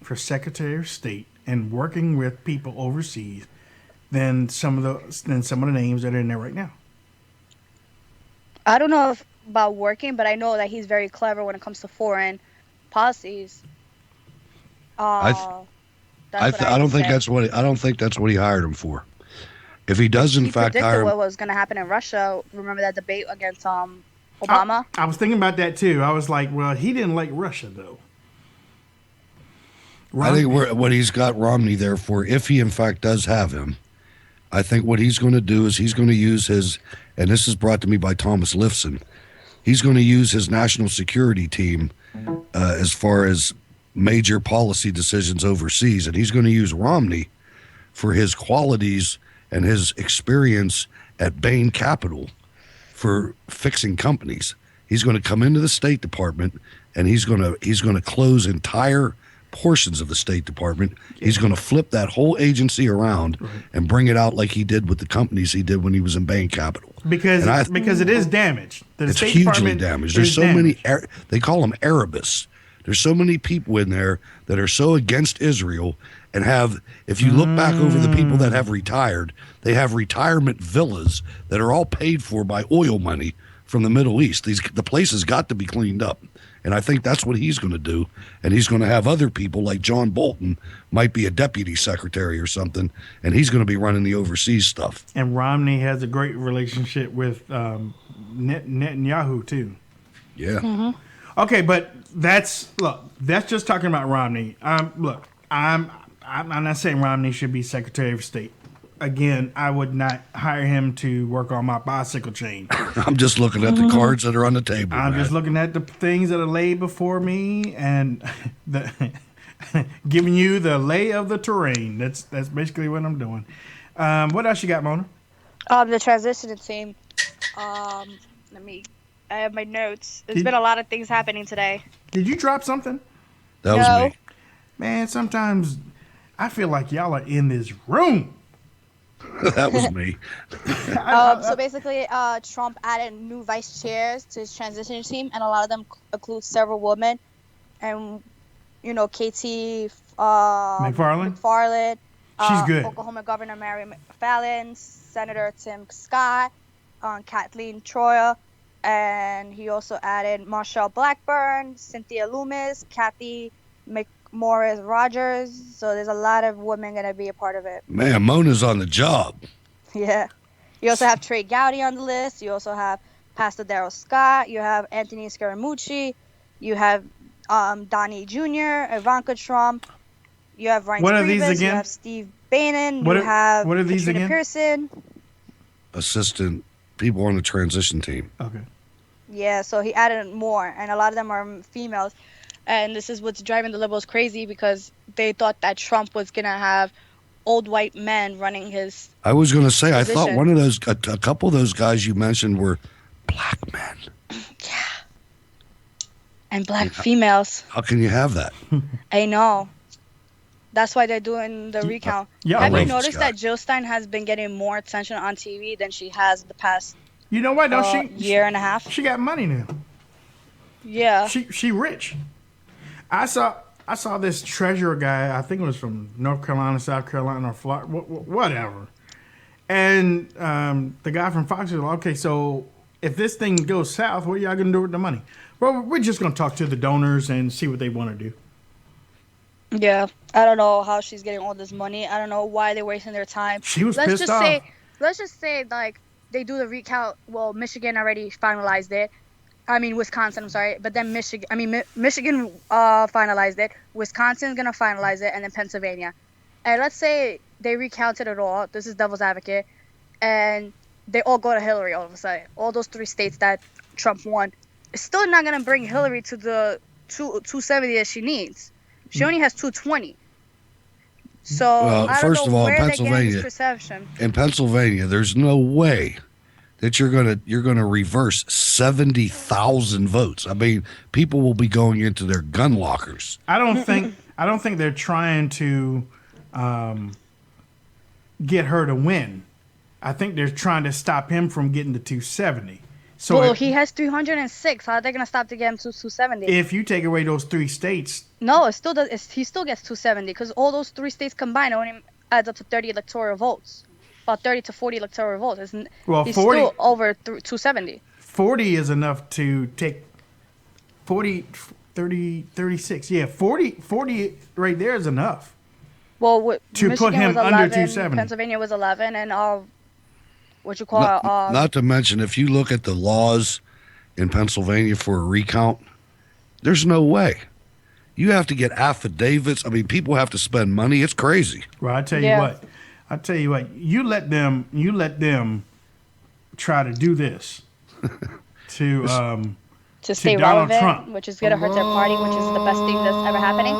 for Secretary of State and working with people overseas than some of the names that are in there right now? I don't know about working, but I know that he's very clever when it comes to foreign policies. I don't think that's what he hired him for. If he does in fact predicted hire him, what was going to happen in Russia. Remember that debate against Obama? I was thinking about that too. I was like, well, he didn't like Russia though. I think what he's got Romney there for, if he in fact does have him, I think what he's going to do is he's going to use his, and this is brought to me by Thomas Lifson, he's going to use his national security team as far as major policy decisions overseas, and he's going to use Romney for his qualities and his experience at Bain Capital for fixing companies. He's going to come into the State Department and he's going to close entire portions of the State Department. He's going to flip that whole agency around and bring it out like he did with the companies he did when he was in Bain Capital. Because it is damaged. It's hugely damaged. There's so many, they call them Arabists. There's so many people in there that are so against Israel and have, if you look back over the people that have retired, they have retirement villas that are all paid for by oil money from the Middle East. The place has got to be cleaned up. And I think that's what he's going to do. And he's going to have other people like John Bolton, might be a deputy secretary or something, and he's going to be running the overseas stuff. And Romney has a great relationship with Netanyahu too. Yeah. Mm-hmm. Okay, but that's just talking about Romney. I'm not saying Romney should be Secretary of State. Again, I would not hire him to work on my bicycle chain. I'm just looking at the cards that are on the table. I'm just looking at the things that are laid before me and giving you the lay of the terrain. That's basically what I'm doing. What else you got, Mona? The transition team. I have my notes. There's been a lot of things happening today. Did you drop something? That was me. Man, sometimes I feel like y'all are in this room. That was me. So basically, Trump added new vice chairs to his transition team, and a lot of them include several women. And, Katie McFarland. She's good. Oklahoma Governor Mary McFarland, Senator Tim Scott, Kathleen Troyer, and he also added Marshall Blackburn, Cynthia Loomis, Kathy McMorris Rogers. So there's a lot of women going to be a part of it. Man, Mona's on the job. Yeah. You also have Trey Gowdy on the list. You also have Pastor Darrell Scott. You have Anthony Scaramucci. You have Donnie Jr., Ivanka Trump. You have Ryan What are these Grievous. again? You have Steve Bannon. What You have are these Katrina again? Pearson. Assistant people on the transition team. Okay. Yeah, so he added more, and a lot of them are females. And this is what's driving the liberals crazy because they thought that Trump was going to have old white men running his. I was going to say, I thought position. one of those, a couple of those guys you mentioned were black men. Yeah. And black females. How can you have that? I know. That's why they're doing the recount. Have you noticed that Jill Stein has been getting more attention on TV than she has the past? You know what? No, year and a half. She got money now. Yeah. She rich. I saw this treasurer guy. I think it was from North Carolina, South Carolina, or Florida, whatever. And the guy from Fox was like, okay, so if this thing goes south, what are y'all gonna do with the money? Well, we're just gonna talk to the donors and see what they want to do. Yeah, I don't know how she's getting all this money. I don't know why they're wasting their time. She was pissed off. Let's just say like they do the recount. Well, Michigan already finalized it. I mean, Wisconsin, I'm sorry. But then Michigan finalized it. Wisconsin's going to finalize it, and then Pennsylvania. And let's say they recounted it all. This is devil's advocate. And they all go to Hillary all of a sudden. All those 3 states that Trump won. It's still not going to bring Hillary to the 270 that she needs. She only has 220. So, well, I don't first know of all, where in they're getting this Pennsylvania, perception. there's no way that you're gonna reverse 70,000 votes. I mean, people will be going into their gun lockers. I don't think they're trying to get her to win. I think they're trying to stop him from getting to 270. So well, he has 306. How are they gonna stop to get him to 270? If you take away those 3 states, no, it still does. He still gets 270 because all those 3 states combined only adds up to 30 electoral votes. About 30 to 40 electoral votes. He's 40, still over 270. 40 is enough to take 40, 30, 36. Yeah, 40 right there is enough. Well, to Michigan put him was 11, under 270. Pennsylvania was 11, and Not to mention, if you look at the laws in Pennsylvania for a recount, there's no way. You have to get affidavits. I mean, people have to spend money. It's crazy. Well, I tell you what. You let them try to do this to stay Donald relevant, Trump, which is gonna hurt their party, which is the best thing that's ever happening.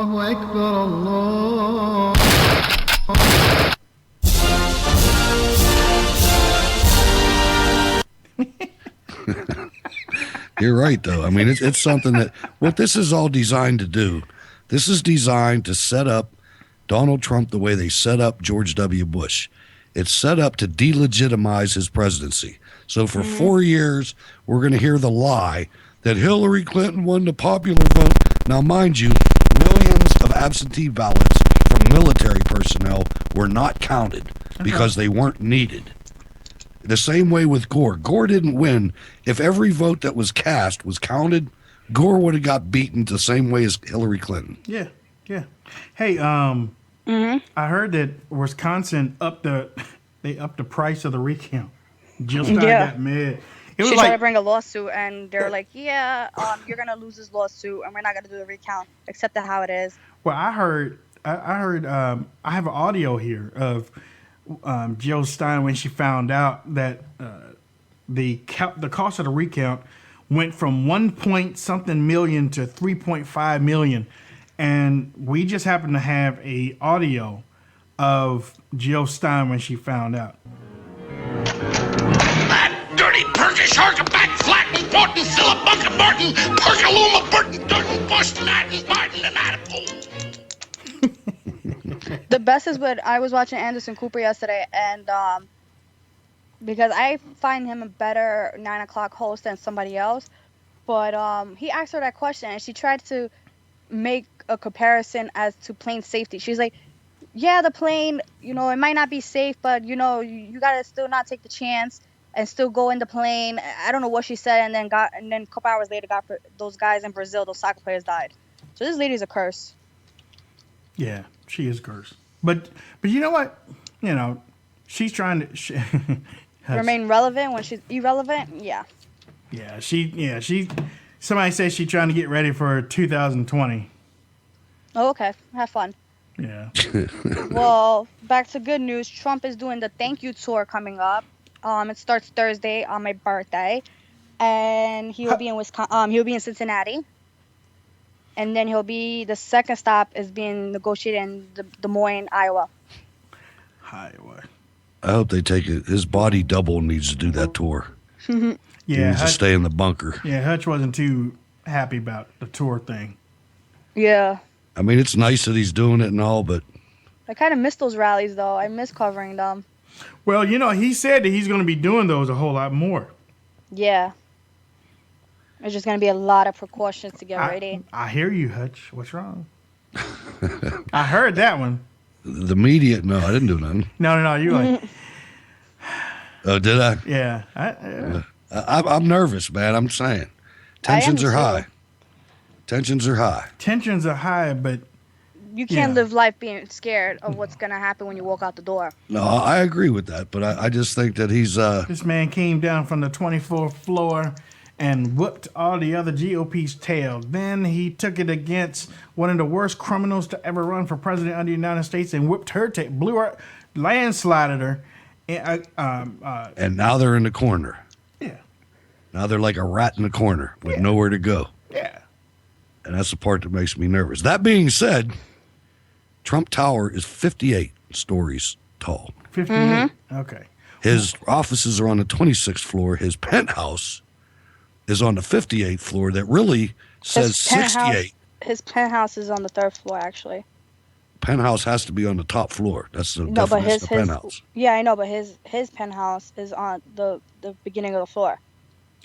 You're right, though. I mean, it's something that what this is all designed to do. This is designed to set up Donald Trump the way they set up George W. Bush. It's set up to delegitimize his presidency. So for 4 years, we're going to hear the lie that Hillary Clinton won the popular vote. Now, mind you, millions of absentee ballots from military personnel were not counted because they weren't needed. The same way with Gore. Gore didn't win. If every vote that was cast was counted, Gore would have got beaten the same way as Hillary Clinton. Yeah. Hey, I heard that Wisconsin upped the price of the recount. Jill Stein got mad. She tried to bring a lawsuit, and they're like, "Yeah, you're gonna lose this lawsuit, and we're not gonna do the recount. Accept it how it is." Well, I heard. I have an audio here of Jill Stein when she found out that the cost of the recount went from 1 million to 3.5 million, and we just happen to have a audio of Jill Stein when she found out. Dirty Turkish harker back flat and Porton, Philip Bunker Burton, Perkaluma Burton, Durton, Boston, Martin, and Idaho. The best is when I was watching Anderson Cooper yesterday, and because I find him a better 9 o'clock host than somebody else, but he asked her that question, and she tried to make a comparison as to plane safety. She's like, yeah, the plane, it might not be safe, but, you got to still not take the chance and still go in the plane. I don't know what she said, and then a couple hours later, those guys in Brazil, those soccer players died. So this lady's a curse. Yeah, she is cursed. But you know what? She's trying to remain relevant when she's irrelevant. Yeah. Yeah, she. Somebody says she's trying to get ready for 2020. Oh, okay. Have fun. Yeah. Well, back to good news. Trump is doing the thank you tour coming up. It starts Thursday on my birthday, and he will be in Wisconsin. He'll be in Cincinnati, and then the second stop is being negotiated in Des Moines, Iowa. Iowa. I hope they take it. His body double needs to do that tour. Yeah, he needs to stay in the bunker. Yeah, Hutch wasn't too happy about the tour thing. Yeah. I mean, it's nice that he's doing it and all, but I kind of miss those rallies, though. I miss covering them. Well, he said that he's going to be doing those a whole lot more. Yeah. There's just going to be a lot of precautions to get ready. I hear you, Hutch. What's wrong? I heard that one. The media, no, I didn't do nothing. No, you like... Oh, did I? Yeah. I'm nervous, man. I'm saying. Tensions are high. Tensions are high. Tensions are high, but... You can't live life being scared of what's going to happen when you walk out the door. No, I agree with that, but I just think that he's... This man came down from the 24th floor and whooped all the other GOP's tail. Then he took it against one of the worst criminals to ever run for president of the United States and whipped her tail, blew her, landslided her. And now they're in the corner. Yeah. Now they're like a rat in the corner with nowhere to go. Yeah. And that's the part that makes me nervous. That being said, Trump Tower is 58 stories tall. 58? Mm-hmm. Okay. His offices are on the 26th floor. His penthouse is on the 58th floor that really says 68. His penthouse is on the 3rd floor, actually. Penthouse has to be on the top floor. That's the definition of penthouse. Yeah, I know, but his penthouse is on the beginning of the floor.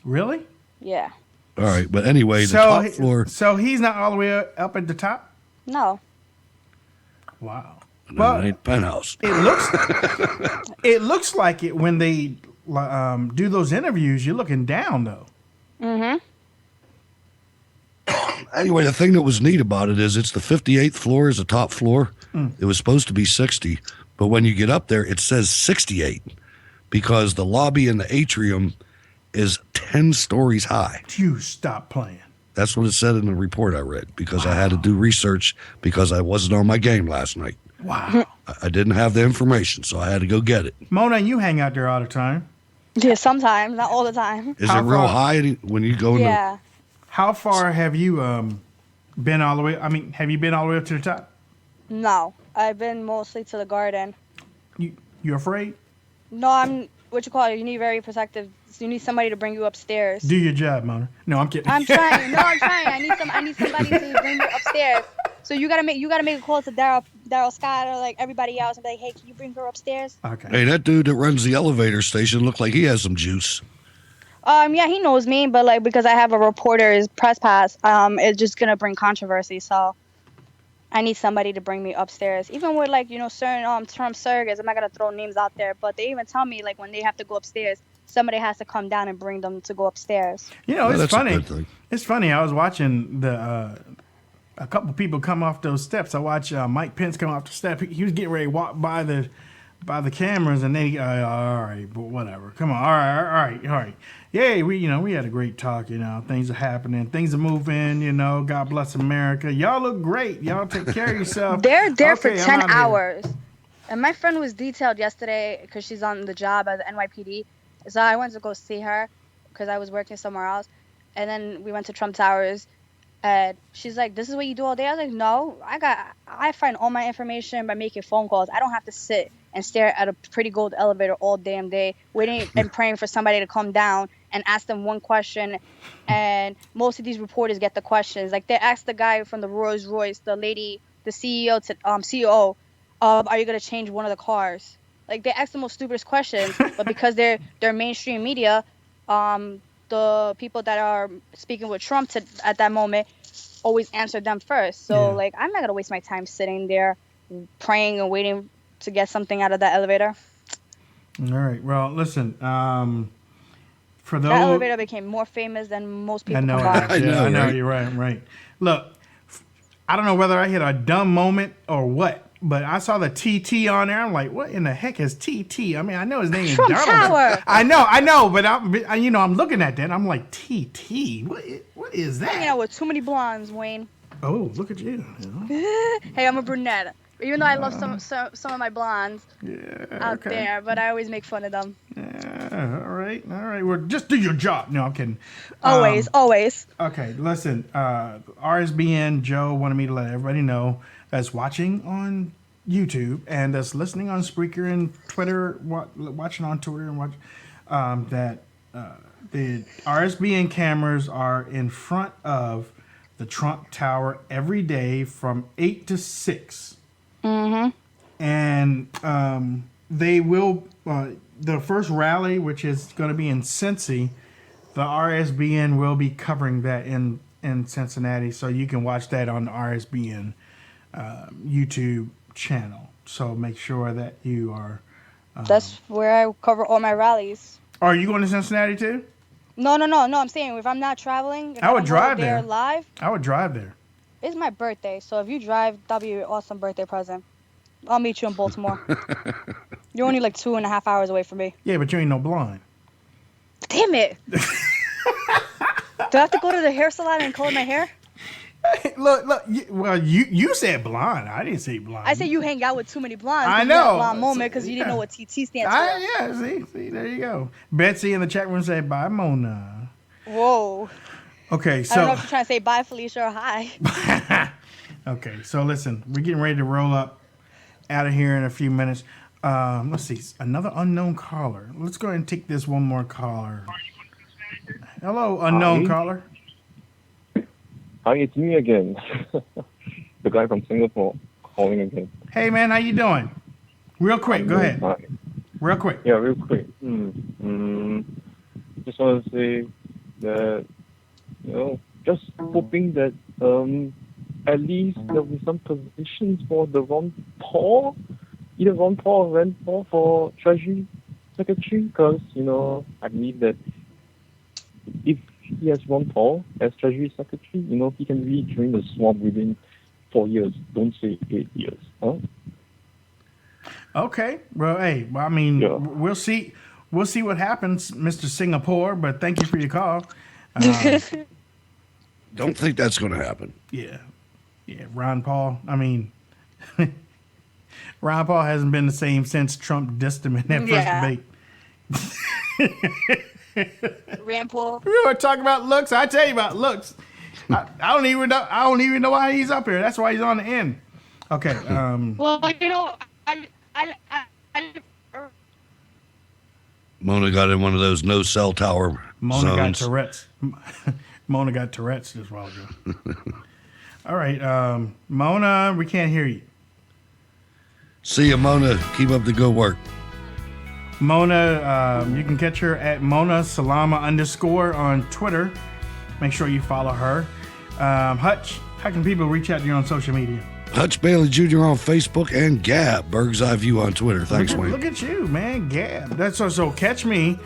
Really? Yeah. All right, but anyway, the top floor. So he's not all the way up at the top? No. Wow. Well, it ain't penthouse. It looks like it when they do those interviews. You're looking down, though. Mm-hmm. Anyway, the thing that was neat about it is it's the 58th floor is the top floor. It was supposed to be 60, but when you get up there, it says 68 because the lobby and the atrium is 10 stories high. You stop playing. That's what it said in the report I read because I had to do research because I wasn't on my game last night. Wow. I didn't have the information, so I had to go get it. Mona, you hang out there all the time. Yeah, sometimes, not all the time. Is it real high when you go in? Yeah. How far have you been all the way? I mean, have you been all the way up to the top? No, I've been mostly to the garden. You afraid? No, I'm. What you call it? You need very protective. You need somebody to bring you upstairs. Do your job, Mona. No, I'm kidding. I'm trying. No, I'm trying. I need somebody to bring me upstairs. So you gotta make a call to Daryl Scott or like everybody else and be like, hey, can you bring her upstairs? Okay. Hey, that dude that runs the elevator station looked like he has some juice. Yeah, he knows me, but like because I have a reporter's press pass, it's just gonna bring controversy. So I need somebody to bring me upstairs. Even with like certain Trump surrogates, I'm not gonna throw names out there, but they even tell me like when they have to go upstairs, somebody has to come down and bring them to go upstairs. It's funny. It's funny. I was watching a couple people come off those steps. I watched Mike Pence come off the step. He was getting ready to walk by the cameras, and they all right, but whatever. Come on, all right. Yeah, we had a great talk. Things are happening, things are moving. God bless America. Y'all look great. Y'all take care of yourself. They're there for 10 hours. And my friend was detailed yesterday because she's on the job at the NYPD. So I went to go see her because I was working somewhere else. And then we went to Trump Towers. And she's like, this is what you do all day? I was like, no, I find all my information by making phone calls. I don't have to sit and stare at a pretty gold elevator all damn day, waiting and praying for somebody to come down and ask them one question. And most of these reporters get the questions. Like they asked the guy from the Rolls Royce, the lady, the CEO, are you going to change one of the cars? Like they ask the most stupidest questions, but because they're mainstream media, the people that are speaking with Trump at that moment always answer them first. So like I'm not gonna waste my time sitting there praying and waiting to get something out of that elevator. All right. Well, listen. For those that elevator became more famous than most people. I know. You're right. Look, I don't know whether I hit a dumb moment or what. But I saw the TT on there. I'm like, what in the heck is TT? I mean, I know his name is Trump Tower. I know, but I'm looking at that. I'm like, TT. What is that? Hanging out with too many blondes, Wayne. Oh, look at you. Hey, I'm a brunette. Even though I love some of my blondes out there, but I always make fun of them. Yeah, all right. Well, just do your job. No, I'm kidding. Always. Okay, listen. RSBN Joe wanted me to let everybody know that's watching on YouTube and that's listening on Spreaker and Twitter, watching on Twitter and that the RSBN cameras are in front of the Trump Tower every day from 8 to 6. Mm-hmm. And they will, the first rally, which is going to be in Cincy, the RSBN will be covering that in Cincinnati. So you can watch that on the RSBN YouTube channel. So make sure that you are... That's where I cover all my rallies. Are you going to Cincinnati too? No. I'm saying if I'm not traveling, I would drive there live. I would drive there. It's my birthday, so if you drive, that'll be an awesome birthday present. I'll meet you in Baltimore. You're only like 2.5 hours away from me. Yeah, but you ain't no blonde. Damn it! Do I have to go to the hair salon and color my hair? Look. You said blonde. I didn't say blonde. I said you hang out with too many blondes. I know. Blonde moment because you didn't know what TT stands for. Yeah, see, there you go. Betsy in the chat room said, bye, Mona. Whoa. Okay, so... I don't know if you're trying to say bye, Felicia, or hi. Okay, so listen. We're getting ready to roll up out of here in a few minutes. Let's see. Another unknown caller. Let's go ahead and take this one more caller. Hello, unknown caller. Hi, it's me again. The guy from Singapore calling again. Hey, man, how you doing? Real quick, go ahead. Hi. Real quick. Yeah, real quick. Just want to say that, just hoping that at least there will be some positions for the Ron Paul, either Ron Paul or Rand Paul for Treasury Secretary, because, I believe that if he has Ron Paul as Treasury Secretary, he can really drain the swamp within 4 years. Don't say 8 years. Huh? Okay. Well, hey, I mean, we'll see. We'll see what happens, Mr. Singapore, but thank you for your call. Don't think that's going to happen. Yeah. Ron Paul. I mean, Ron Paul hasn't been the same since Trump dissed him in that first debate. Rand Paul. We were talking about looks. I tell you about looks. I don't even know. I don't even know why he's up here. That's why he's on the end. Okay. Well, Mona got in one of those no cell tower Mona got zones. Tourette's. Mona got Tourette's just a while ago. All right, Mona, we can't hear you. See you, Mona. Keep up the good work. Mona, you can catch her at Mona Salama _ on Twitter. Make sure you follow her. Hutch, how can people reach out to you on social media? Hutch Bailey Jr. on Facebook and Gab, Berg's Eye View on Twitter. Thanks, Wayne. Look at you, man, Gab. That's so catch me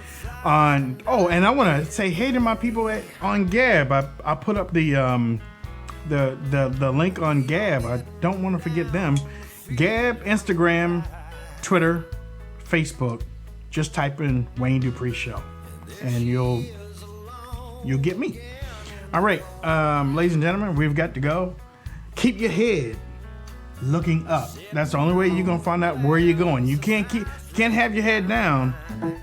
on. Oh, and I want to say hey to my people on Gab. I put up the link on Gab. I don't want to forget them. Gab, Instagram, Twitter, Facebook. Just type in Wayne Dupree Show, and you'll get me. All right, ladies and gentlemen, we've got to go. Keep your head looking up. That's the only way you're gonna find out where you're going. You can't have your head down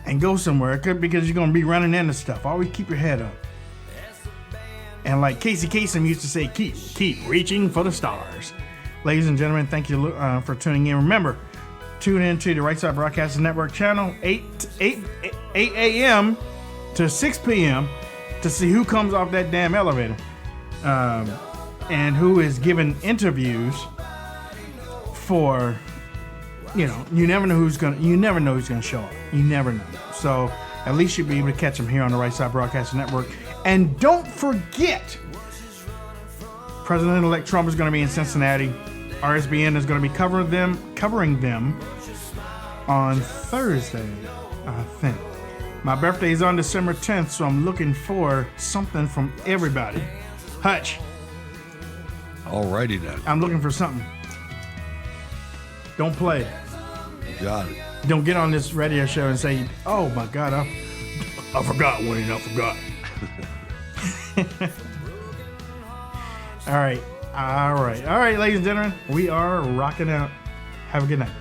and go somewhere because you're gonna be running into stuff. Always keep your head up. And like Casey Kasem used to say, keep reaching for the stars. Ladies and gentlemen, thank you for tuning in. Remember, tune in to the Right Side Broadcasting Network channel 8 a.m. to 6 p.m. to see who comes off that damn elevator and who is giving interviews for, you never know who's gonna show up. You never know. So at least you'll be able to catch them here on the Right Side Broadcasting Network. And don't forget, President-elect Trump is going to be in Cincinnati. RSBN is going to be covering them on Thursday, I think. My birthday is on December 10th, so I'm looking for something from everybody. Hutch. Alrighty then. I'm looking for something. Don't play. Got it. Don't get on this radio show and say, "Oh my God, I forgot, Wayne. I forgot." All right, ladies and gentlemen, we are rocking out. Have a good night.